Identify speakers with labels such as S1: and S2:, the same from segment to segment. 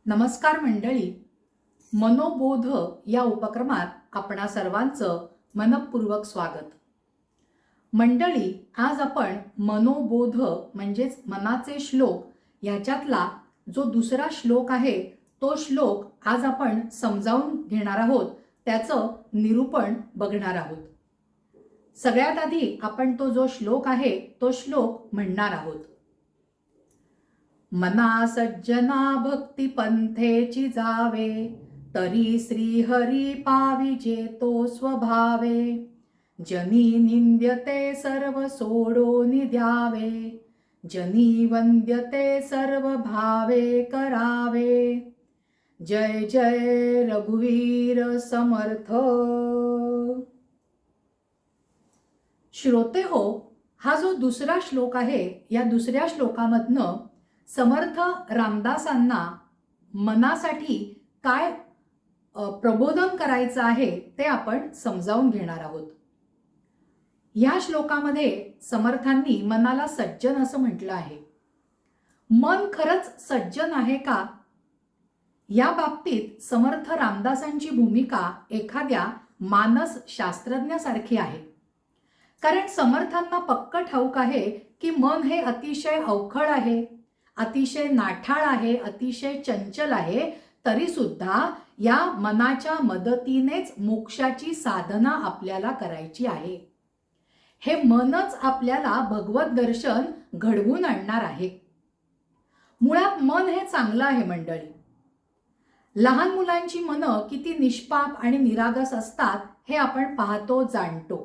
S1: नमस्कार मंडळी. मनोबोध या उपक्रमात आपणा सर्वांचं मनपूर्वक स्वागत. मंडळी, आज आपण मनोबोध म्हणजेच मनाचे श्लोक ह्याच्यातला जो दुसरा श्लोक आहे तो श्लोक आज आपण समजावून घेणार आहोत, त्याचं निरूपण बघणार आहोत. सगळ्यात आधी आपण तो जो श्लोक आहे तो श्लोक म्हणणार आहोत. मना सज्जना भक्ती पंथेची जावे, तरी श्री हरी पाविजे तो स्वभावे. जनी निंद्यते सर्व सोडोनि द्यावे, जनी वंद्यते सर्व भावे करावे. जय जय रघुवीर समर्थ. श्रोते हो, हा जो दुसरा श्लोक आहे या दुसऱ्या श्लोकामधनं समर्थ रामदासांना मनासाठी काय प्रबोधन करायचं आहे ते आपण समजावून घेणार आहोत. या श्लोकामध्ये समर्थांनी मनाला सज्जन असं म्हटलं आहे. मन खरंच सज्जन आहे का? या बाबतीत समर्थ रामदासांची भूमिका एखाद्या मानस शास्त्रज्ञासारखी आहे. कारण समर्थांना पक्क ठाऊक आहे की मन हे अतिशय अवखळ आहे, अतिशय नाठाळ आहे, अतिशय चंचल आहे. तरी सुद्धा या मनाच्या मदतीनेच मोक्षाची साधना आपल्याला करायची आहे. हे मनच आपल्याला भगवत दर्शन घडवून आणणार आहे. मुळात मन हे चांगलं आहे मंडळी. लहान मुलांची मनं किती निष्पाप आणि निरागस असतात हे आपण पाहतो, जाणतो.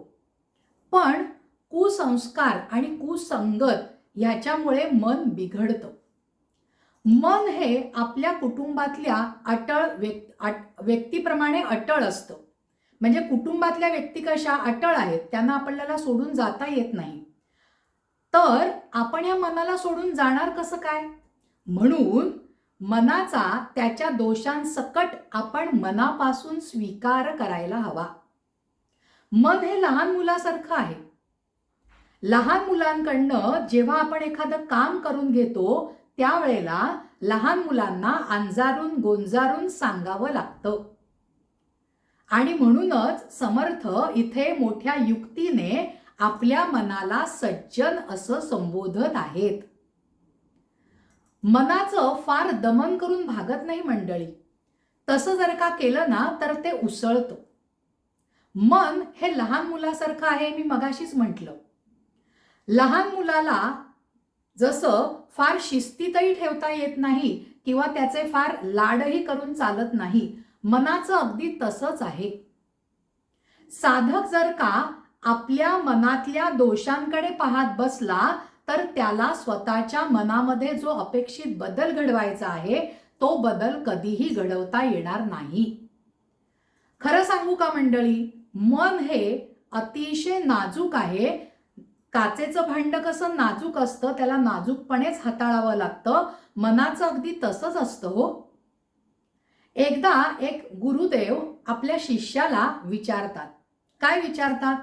S1: पण कुसंस्कार आणि कुसंगत ह्याच्यामुळे मन बिघडतं. मन हे आपल्या कुटुंबातल्या अटळ व्यक्तीप्रमाणे अटळ असतं. म्हणजे कुटुंबातल्या व्यक्ती कशा अटळ आहेत, त्यांना आपल्याला सोडून जाता येत नाही. तर आपण या मनाला सोडून जाणार कसं काय? म्हणून मनाचा त्याच्या दोषांसकट आपण मनापासून स्वीकार करायला हवा. मन हे लहान मुलासारखं आहे. लहान मुलांकडनं जेव्हा आपण एखादं काम करून घेतो त्यावेळेला लहान मुलांना अंजारून गोंजारून सांगावं लागतं. आणि म्हणूनच समर्थ इथे मोठ्या युक्तीने आपल्या मनाला सज्जन असं संबोधत आहेत. मनाचं फार दमन करून भागत नाही मंडळी. तसं जर का केलं ना तर ते उसळतं. मन हे लहान मुलासारखं आहे. मी मगाशीच म्हटलं, लहान मुलाला जसं फार शिस्तीतही ठेवता येत नाही किंवा त्याचे फार लाडही करून चालत नाही, मनाचं अगदी तसंच आहे. साधक जर का आपल्या मनातल्या दोषांकडे पाहत बसला तर त्याला स्वतःच्या मनामध्ये जो अपेक्षित बदल घडवायचा आहे तो बदल कधीही घडवता येणार नाही. खरं सांगू का मंडळी, मन हे अतिशय नाजूक आहे. काचेचं भांड कसं नाजूक असतं, त्याला नाजूकपणेच हाताळावं लागतं. मनाचं अगदी तसंच असतं हो. एकदा एक गुरुदेव आपल्या शिष्याला विचारतात. काय विचारतात?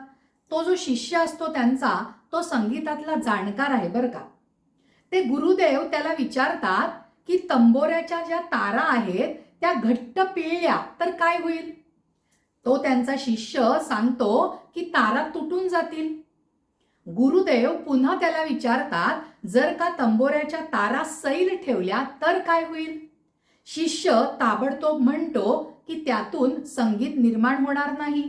S1: तो जो शिष्य असतो त्यांचा, तो संगीतातला जाणकार आहे बरं का. ते गुरुदेव त्याला विचारतात की तंबोऱ्याच्या ज्या तारा आहेत त्या घट्ट पिळल्या तर काय होईल? तो त्यांचा शिष्य सांगतो की तारा तुटून जातील. गुरुदेव पुन्हा त्याला विचारतात, जर का तंबोऱ्याच्या तारा सैल ठेवल्या तर काय होईल? शिष्य ताबडतोब म्हणतो की त्यातून संगीत निर्माण होणार नाही.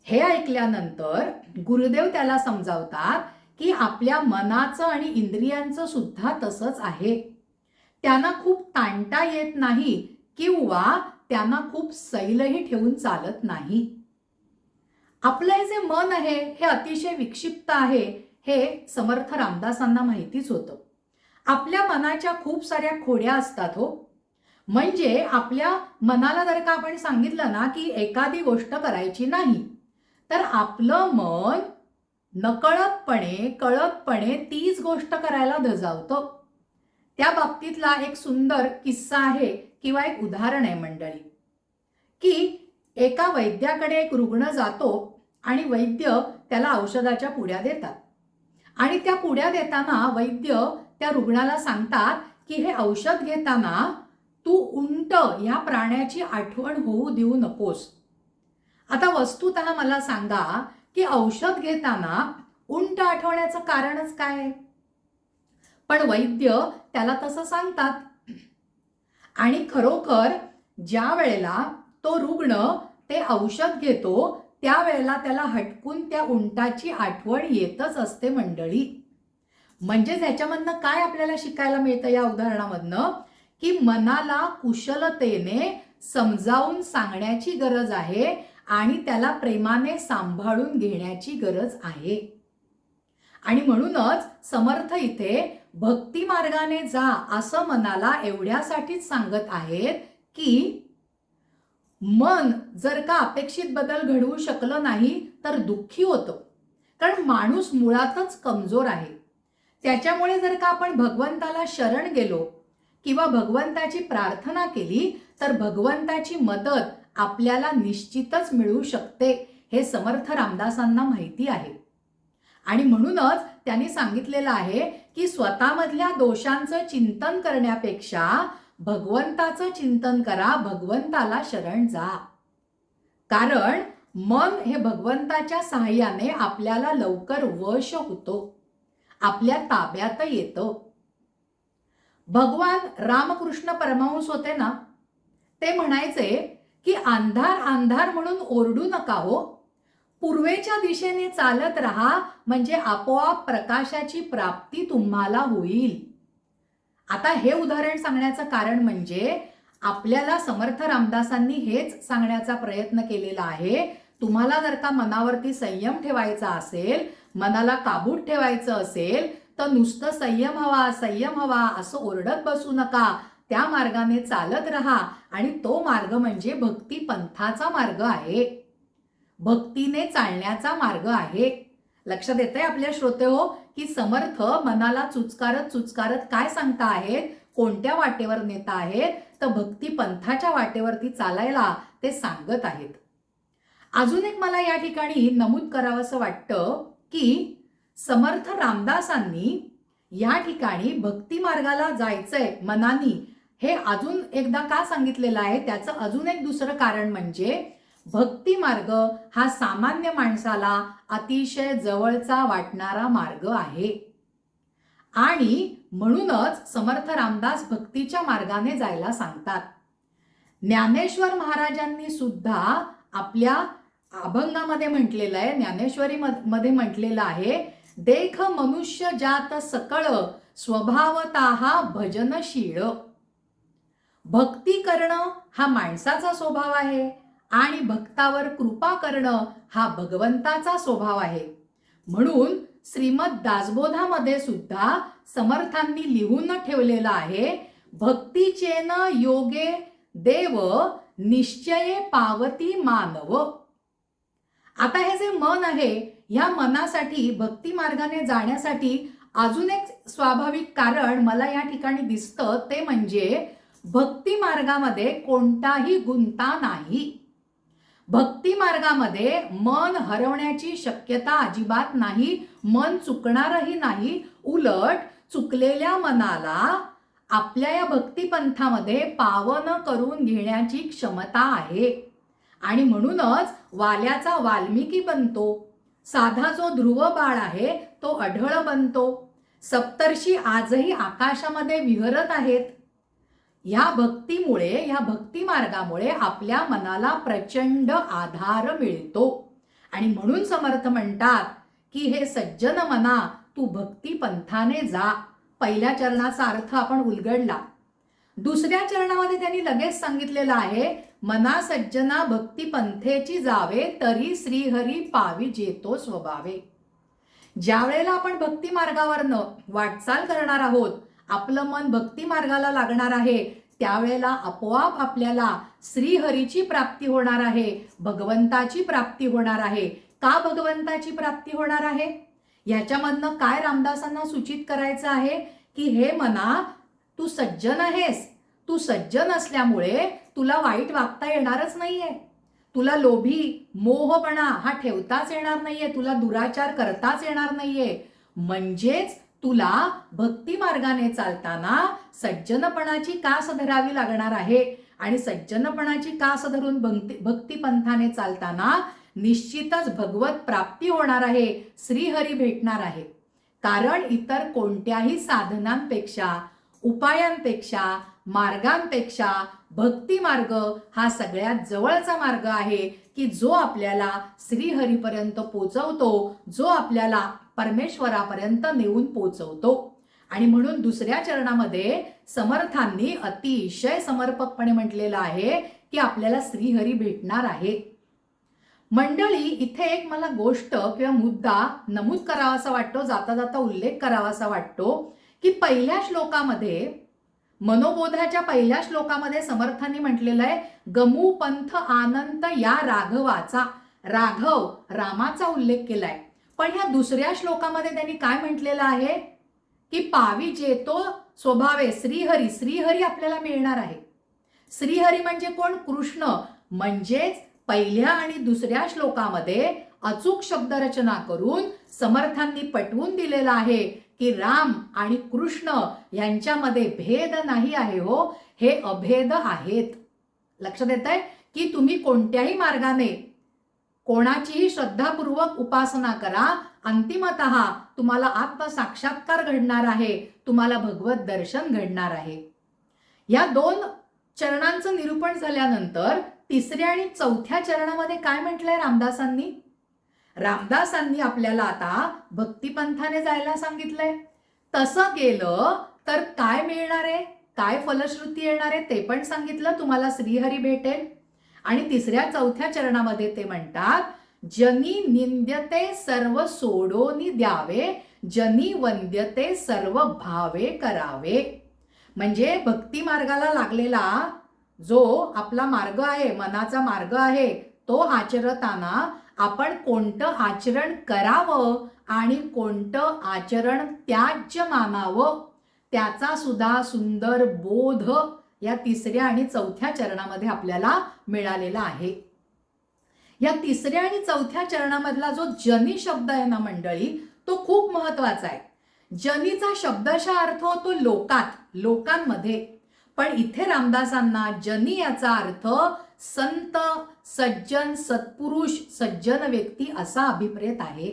S1: हे ऐकल्यानंतर गुरुदेव त्याला समजावतात की आपल्या मनाचं आणि इंद्रियांचं सुद्धा तसंच आहे. त्यांना खूप ताणता येत नाही किंवा त्यांना खूप सैलही ठेवून चालत नाही. आपलं हे जे मन आहे हे अतिशय विक्षिप्त आहे हे समर्थ रामदासांना माहितीच होतं. आपल्या मनाच्या खूप साऱ्या खोड्या असतात हो. म्हणजे आपल्या मनाला जर का आपण सांगितलं ना की एखादी गोष्ट करायची नाही, तर आपलं मन नकळतपणे कळतपणे तीच गोष्ट करायला धजावतं. त्या बाबतीतला एक सुंदर किस्सा आहे किंवा एक उदाहरण आहे मंडळी, की एका वैद्याकडे एक रुग्ण जातो आणि वैद्य त्याला औषधाच्या पुड्या देतात. आणि त्या पुड्या देताना वैद्य त्या रुग्णाला सांगतात की हे औषध घेताना तू उंट या प्राण्याची आठवण होऊ देऊ नकोस. आता वस्तुतः मला सांगा की औषध घेताना उंट आठवण्याचं कारणच काय? पण वैद्य त्याला तसं सांगतात. आणि खरोखर ज्या वेळेला तो रुग्ण ते औषध घेतो त्यावेळेला त्याला हटकून त्या उंटाची आठवण येतच असते मंडळी. म्हणजेच ह्याच्यामधनं काय आपल्याला शिकायला मिळतं या उदाहरणामधनं, की मनाला कुशलतेने समजावून सांगण्याची गरज आहे आणि त्याला प्रेमाने सांभाळून घेण्याची गरज आहे. आणि म्हणूनच समर्थ इथे भक्ती मार्गाने जा असं मनाला एवढ्यासाठीच सांगत आहेत की मन जर का अपेक्षित बदल घडवू शकलं नाही तर दुःखी होतं. कारण माणूस मुळातच कमजोर आहे. त्याच्यामुळे जर का आपण भगवंताला शरण गेलो किंवा भगवंताची प्रार्थना केली तर भगवंताची मदत आपल्याला निश्चितच मिळू शकते, हे समर्थ रामदासांना माहिती आहे. आणि म्हणूनच त्यांनी सांगितलेलं आहे की स्वतःमधल्या दोषांचं चिंतन करण्यापेक्षा भगवंताचं चिंतन करा, भगवंताला शरण जा. कारण मन हे भगवंताच्या सहाय्याने आपल्याला लवकर वश होतो, आपल्या ताब्यात येतं. भगवान रामकृष्ण परमहंस होते ना, ते म्हणायचे की अंधार अंधार म्हणून ओरडू नका हो, पूर्वेच्या दिशेने चालत राहा म्हणजे आपोआप प्रकाशाची प्राप्ती तुम्हाला होईल. आता हे उदाहरण सांगण्याचं कारण म्हणजे आपल्याला समर्थ रामदासांनी हेच सांगण्याचा प्रयत्न केलेला आहे. तुम्हाला जर का मनावरती संयम ठेवायचा असेल, मनाला काबूत ठेवायचं असेल तर नुसतं संयम हवा संयम हवा असं ओरडत बसू नका. त्या मार्गाने चालत राहा आणि तो मार्ग म्हणजे भक्ती पंथाचा मार्ग आहे, भक्तीने चालण्याचा मार्ग आहे. लक्षात येतंय आपल्या श्रोते हो की समर्थ मनाला चुचकारत काय सांगता आहेत, कोणत्या वाटेवर नेता आहेत, तर भक्ती पंथाच्या वाटेवरती चालायला ते सांगत आहेत. अजून एक मला या ठिकाणी नमूद करावंसं वाटतं की समर्थ रामदासांनी या ठिकाणी भक्ती मार्गाला जायचंय मनानी हे अजून एकदा का सांगितलेलं आहे, त्याचं अजून एक दुसरं कारण म्हणजे भक्ती मार्ग हा सामान्य माणसाला अतिशय जवळचा वाटणारा मार्ग आहे. आणि म्हणूनच समर्थ रामदास भक्तीच्या मार्गाने जायला सांगतात. ज्ञानेश्वर महाराजांनी सुद्धा आपल्या अभंगामध्ये म्हटलेलं आहे, ज्ञानेश्वरी मध्ये म्हटलेलं आहे, देख मनुष्य जात सकळ स्वभावतः भजनशीळ. भक्ती करणं हा माणसाचा स्वभाव आहे आणि भक्तावर कृपा करणं हा भगवंताचा स्वभाव आहे. म्हणून श्रीमद दासबोधामध्ये सुद्धा समर्थांनी लिहून ठेवलेलं आहे, भक्तीचेन योगे देव निश्चये पावती मानव. आता हे जे मन आहे या मनासाठी भक्ती मार्गाने जाण्यासाठी अजून एक स्वाभाविक कारण मला या ठिकाणी दिसतं, ते म्हणजे भक्ती मार्गामध्ये कोणताही गुंता नाही. भक्ती मार्गामध्ये मन हरवण्याची शक्यता अजिबात नाही, मन चुकणारही नाही. उलट चुकलेल्या मनाला आपल्या या भक्तिपंथामध्ये पावन करून घेण्याची क्षमता आहे. आणि म्हणूनच वाल्याचा वाल्मिकी बनतो, साधा जो ध्रुव बाळ आहे तो अढळ बनतो. सप्तर्षी आजही आकाशामध्ये विहरत आहेत. या भक्तीमुळे, या भक्ती मार्गामुळे आपल्या मनाला प्रचंड आधार मिळतो. आणि म्हणून समर्थ म्हणतात की हे सज्जन मना तू भक्ती पंथाने जा. पहिल्या चरणाचा अर्थ आपण उलगडला. दुसऱ्या चरणामध्ये त्यांनी लगेच सांगितलेलं आहे, मना सज्जना भक्ती पंथेची जावे तरी श्रीहरी पावी जेतो स्वभावे. ज्या वेळेला आपण भक्ती मार्गावरनं वाटचाल करणार आहोत, आपलं मन भक्ती मार्गाला लागणार आहे, त्यावेळेला आपोआप आपल्याला श्रीहरीची प्राप्ती होणार आहे, भगवंताची प्राप्ती होणार आहे. का भगवंताची प्राप्ती होणार आहे? याच्यामधनं काय रामदासांना सूचित करायचं आहे की हे मना तू सज्जन आहेस. तू सज्जन असल्यामुळे तुला वाईट वागता येणारच नाहीये. तुला लोभी मोहपणा हा ठेवताच येणार नाहीये, तुला दुराचार करताच येणार नाहीये. म्हणजेच तुला भक्ती मार्गाने चालताना सज्जनपणाची कास धरावी लागणार आहे आणि सज्जनपणाची कास धरून भक्ती पंथाने चालताना निश्चितच भगवत प्राप्ती होणार आहे, श्रीहरी भेटणार आहे. कारण इतर कोणत्याही साधनांपेक्षा, उपायांपेक्षा, मार्गांपेक्षा भक्ती मार्ग हा सगळ्यात जवळचा मार्ग आहे की जो आपल्याला श्रीहरीपर्यंत पोचवतो, जो आपल्याला परमेश्वरापर्यंत नेऊन पोचवतो. आणि म्हणून दुसऱ्या चरणामध्ये समर्थांनी अतिशय समर्पकपणे म्हटलेलं आहे की आपल्याला श्रीहरी भेटणार आहे. मंडळी, इथे एक मला गोष्ट किंवा मुद्दा नमूद करावासा वाटतो, जाता जाता उल्लेख करावासा वाटतो की पहिल्या श्लोकामध्ये, मनोबोधाच्या पहिल्या श्लोकामध्ये समर्थांनी म्हटलेलं आहे गमू पंथ आनंद या राघवाचा. राघव, रामाचा उल्लेख केलाय. पण ह्या दुसऱ्या श्लोकामध्ये त्यांनी काय म्हटलेलं आहे की पावी जेतो स्वभावे श्रीहरी. श्रीहरी आपल्याला मिळणार आहे. श्रीहरी म्हणजे कोण? कृष्ण. म्हणजेच पहिल्या आणि दुसऱ्या श्लोकामध्ये अचूक शब्दरचना करून समर्थांनी पटवून दिलेलं आहे की राम आणि कृष्ण यांच्यामध्ये भेद नाही आहे हो, हे अभेद आहेत. लक्षात येत आहे की तुम्ही कोणत्याही मार्गाने कोणाचीही श्रद्धापूर्वक उपासना करा, अंतिमतः तुम्हाला आत्मसाक्षात्कार घडणार आहे, तुम्हाला भगवत दर्शन घडणार आहे. या दोन चरणांचं निरूपण झाल्यानंतर तिसऱ्या आणि चौथ्या चरणामध्ये काय म्हटलंय रामदासांनी? रामदासांनी आपल्याला आता भक्तिपंथाने जायला सांगितलंय. तसं केलं तर काय मिळणार आहे, काय फलश्रुती येणार आहे ते पण सांगितलं, तुम्हाला श्रीहरी भेटेल. आणि तिसऱ्या चौथ्या चरणामध्ये ते म्हणतात जनी निंद्यते सर्व सोडोनी द्यावे, जनी वंद्यते सर्व भावे करावे. म्हणजे भक्ती मार्गाला लागलेला जो आपला मार्ग आहे, मनाचा मार्ग आहे, तो आचरताना आपण कोणतं आचरण करावं आणि कोणतं आचरण त्याज्य मानावं, त्याचा सुद्धा सुंदर बोध या तिसऱ्या आणि चौथ्या चरणामध्ये आपल्याला मिळालेला आहे. या तिसऱ्या आणि चौथ्या चरणामधला जो जनी शब्द आहे ना मंडळी, तो खूप महत्वाचा आहे. जनीचा शब्दशः अर्थ होतो लोकात, लोकांमध्ये. पण इथे रामदासांना जनी याचा अर्थ संत, सज्जन, सत्पुरुष, सज्जन व्यक्ती असा अभिप्रेत आहे.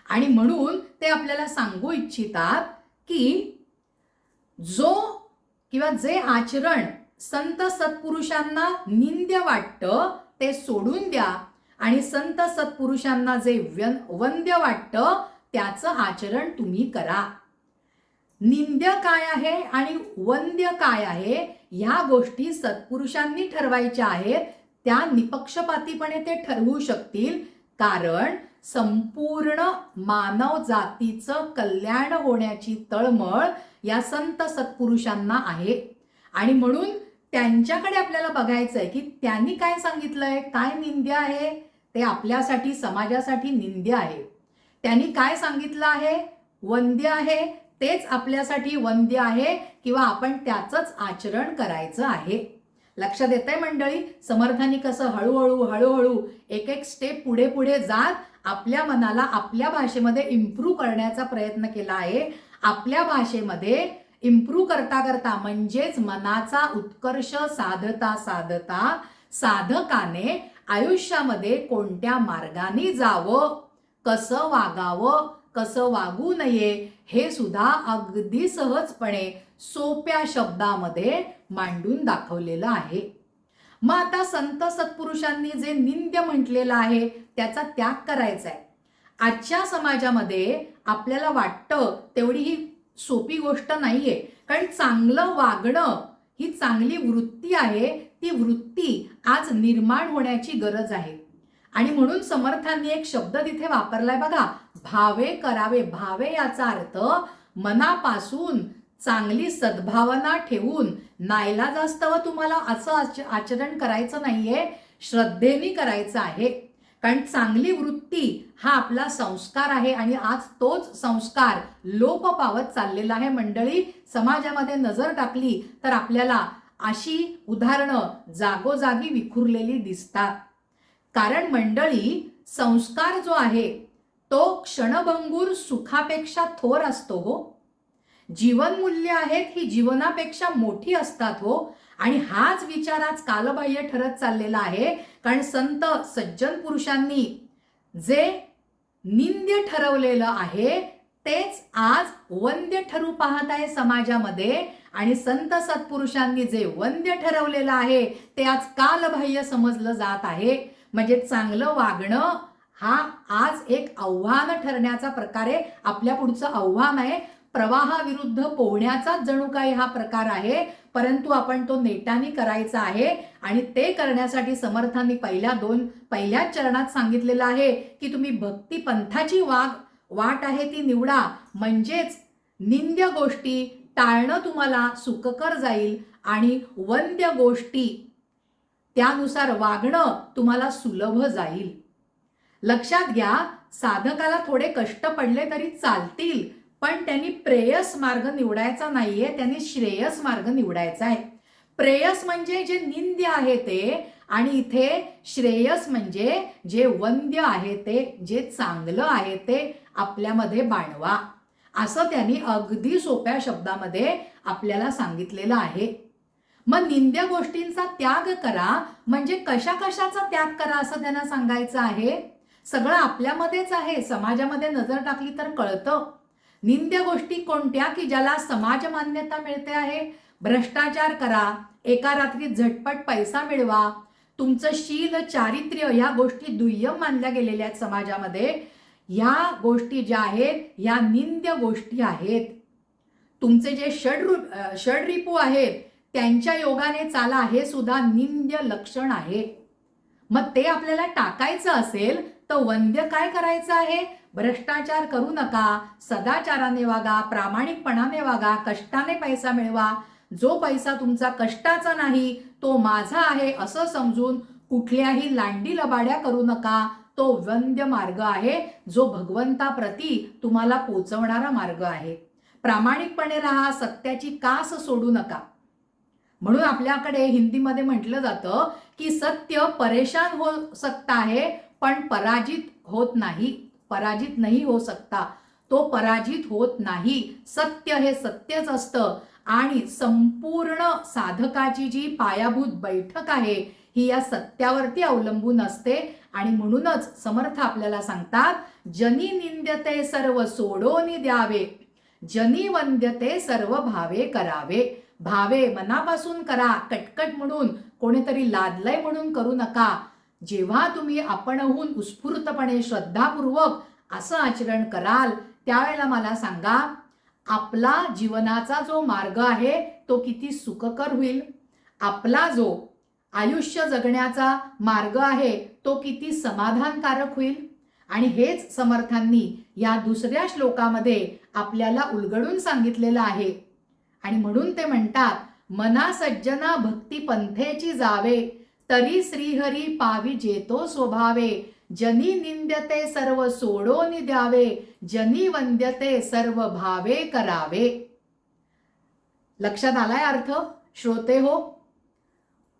S1: आणि म्हणून ते आपल्याला सांगू इच्छितात की जो किंवा जे आचरण संत सत्पुरुषांना निंद्य वाटतं ते सोडून द्या आणि संत सत्पुरुषांना जे वंद्य वाटतं त्याचं आचरण तुम्ही करा. निंद्य काय आहे आणि वंद्य काय आहे ह्या गोष्टी सत्पुरुषांनी ठरवायच्या आहेत. त्या निपक्षपातीपणे ते ठरवू शकतील, कारण संपूर्ण मानव जातीचं कल्याण होण्याची तळमळ या संत सत्पुरुषांना आहे. आणि म्हणून त्यांच्याकडे आपल्याला बघायचं आहे की त्यांनी काय सांगितलंय, काय निंद्य आहे ते आपल्यासाठी, समाजासाठी निंद्य आहे. त्यांनी काय सांगितलं आहे, वंद्य आहे, तेच आपल्यासाठी वंद्य आहे किंवा आपण त्याचंच आचरण करायचं आहे. लक्षात येतंय मंडळी, समर्थांनी कसं हळूहळू एक एक स्टेप पुढे पुढे जात आपल्या मनाला आपल्या भाषेमध्ये इम्प्रूव्ह करण्याचा प्रयत्न केला आहे. आपल्या भाषेमध्ये इम्प्रूव्ह करता करता म्हणजेच मनाचा उत्कर्ष साधता साधता साधकाने आयुष्यामध्ये कोणत्या मार्गाने जावं, कसं वागावं, कसं वागू नये हे सुद्धा अगदी सहजपणे सोप्या शब्दामध्ये मांडून दाखवलेलं आहे. मग आता संत सत्पुरुषांनी जे निंद्य म्हटलेलं आहे त्याचा त्याग करायचा आहे. आजच्या समाजामध्ये आपल्याला वाटतं तेवढी ही सोपी गोष्ट नाहीये, कारण चांगलं वागणं ही चांगली वृत्ती आहे. ती वृत्ती आज निर्माण होण्याची गरज आहे. आणि म्हणून समर्थांनी एक शब्द तिथे वापरलाय बघा, भावे करावे. भावे याचा अर्थ मनापासून चांगली सद्भावना ठेवून, नाईलाजास्तव तुम्हाला असं आचरण करायचं नाहीये, श्रद्धेने करायचं आहे. कारण चांगली वृत्ती हा आपला संस्कार आहे आणि आज तोच संस्कार लोप पावत चाललेला आहे. मंडळी, समाजामध्ये नजर टाकली तर आपल्याला अशी उदाहरणं जागोजागी विखुरलेली दिसतात. कारण मंडळी, संस्कार जो आहे तो क्षणभंगूर सुखापेक्षा थोर असतो हो. जीवनमूल्य आहेत ही जीवनापेक्षा मोठी असतात हो. आणि हाच विचार आज कालबाह्य ठरत चाललेला आहे. कारण संत सज्जन पुरुषांनी जे निंद्य ठरवलेलं आहे तेच आज वंद्य ठरू पाहत आहे समाजामध्ये. आणि संत सत्पुरुषांनी जे वंद्य ठरवलेलं आहे ते आज कालबाह्य समजलं जात आहे. म्हणजे चांगलं वागणं हा आज एक आव्हान ठरण्याचा प्रकारे आपल्या पुढचं आव्हान आहे. प्रवाहाविरुद्ध पोहण्याचा जणू काही हा प्रकार आहे. परंतु आपण तो नेटाने करायचा आहे. आणि ते करण्यासाठी समर्थांनी पहिल्याच चरणात सांगितलेलं आहे की तुम्ही भक्ती पंथाची वाट आहे ती निवडा. म्हणजेच निंद्य गोष्टी टाळणं तुम्हाला सुखकर जाईल आणि वंद्य गोष्टी त्यानुसार वागणं तुम्हाला सुलभ जाईल. लक्षात घ्या, साधकाला थोडे कष्ट पडले तरी चालतील, पण त्यांनी प्रेयस मार्ग निवडायचा नाहीये, त्यांनी श्रेयस मार्ग निवडायचा आहे. प्रेयस म्हणजे जे निंद्य आहे ते, आणि इथे श्रेयस म्हणजे जे वंद्य आहे ते, जे चांगलं आहे ते आपल्यामध्ये बाणवा, असं त्यांनी अगदी सोप्या शब्दामध्ये आपल्याला सांगितलेलं आहे. मग निंद्य गोष्टींचा त्याग करा म्हणजे कशा कशाचा त्याग करा असं त्यांना सांगायचं आहे. सगळं आपल्यामध्येच आहे. समाजामध्ये नजर टाकली तर कळतं. निंद्य गोष्टी कोणत्या की ज्याला समाज मान्यता मिळते आहे. भ्रष्टाचार करा, एका रात्रीत झटपट पैसा मिळवा, तुमचं शील चारित्र्य ह्या गोष्टी दुय्यम मानल्या गेलेल्या आहेत समाजामध्ये. ह्या गोष्टी ज्या आहेत ह्या निंद्य गोष्टी आहेत. तुमचे जे षड्रिपू आहेत त्यांच्या योगाने चाला हे सुद्धा निंद्य लक्षण आहे. मग ते आपल्याला टाकायचं असेल तर वंद्य काय करायचं आहे? भ्रष्टाचार करू नका, सदाचाराने वागा, प्रामाणिकपणाने वागा, कष्टाने पैसा मिळवा. जो पैसा तुमचा कष्टाचा नाही तो माझा आहे असं समजून कुठल्याही लांडी लबाड्या करू नका. तो वंद्य मार्ग आहे, जो भगवंताप्रती तुम्हाला पोचवणारा मार्ग आहे. प्रामाणिकपणे राहा, सत्याची कास सोडू नका. म्हणून आपल्याकडे हिंदीमध्ये म्हटलं जातं की सत्य परेशान हो सकता है पण पराजित होत नाही. पराजित नाही हो सकता, तो पराजित होत नाही. सत्य हे सत्यच असतं. आणि संपूर्ण साधकाची जी पायाभूत बैठक आहे ही या सत्यावरती अवलंबून असते. आणि म्हणूनच समर्थ आपल्याला सांगतात, जनी निंद्यते सर्व सोडोनी द्यावे, जनी वंद्यते सर्व भावे करावे. भावे मनापासून करा, कटकट म्हणून, कोणीतरी लादलंय म्हणून करू नका. जेव्हा तुम्ही आपणहून उत्स्फूर्तपणे श्रद्धापूर्वक असं आचरण कराल त्यावेळेला मला सांगा, आपला जीवनाचा जो मार्ग आहे तो किती सुखकर होईल. आपला जो आयुष्य जगण्याचा मार्ग आहे तो किती समाधानकारक होईल. आणि हेच समर्थांनी या दुसऱ्या श्लोकामध्ये आपल्याला उलगडून सांगितलेलं आहे. आणि म्हणून ते म्हणतात, मना सज्जना भक्ती पंथेची जावे, तरी श्रीहरी पावी जेतो स्वभावे, जनी निंद्यते सर्व सोडोनी द्यावे, जनी वंद्यते सर्व भावे करावे. लक्षात आलाय अर्थ श्रोते हो?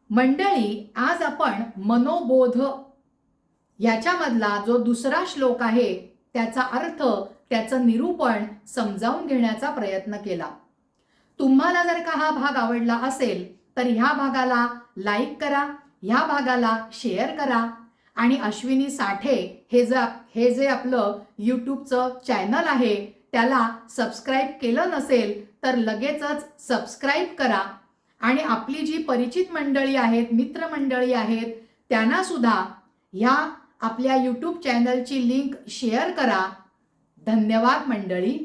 S1: मंडळी, आज आपण मनोबोध याच्यामधला जो दुसरा श्लोक आहे त्याचा अर्थ, त्याचं निरूपण समजावून घेण्याचा प्रयत्न केला. तुम्हाला जर का हा भाग आवडला असेल तर ह्या भागाला लाईक करा, ह्या भागाला शेअर करा. आणि अश्विनी साठे हे जे आपलं यूट्यूबचं चॅनल आहे त्याला सबस्क्राईब केलं नसेल तर लगेचच सबस्क्राईब करा. आणि आपली जी परिचित मंडळी आहेत, मित्रमंडळी आहेत, त्यांना सुद्धा ह्या आपल्या यूट्यूब चॅनलची लिंक शेअर करा. धन्यवाद मंडळी.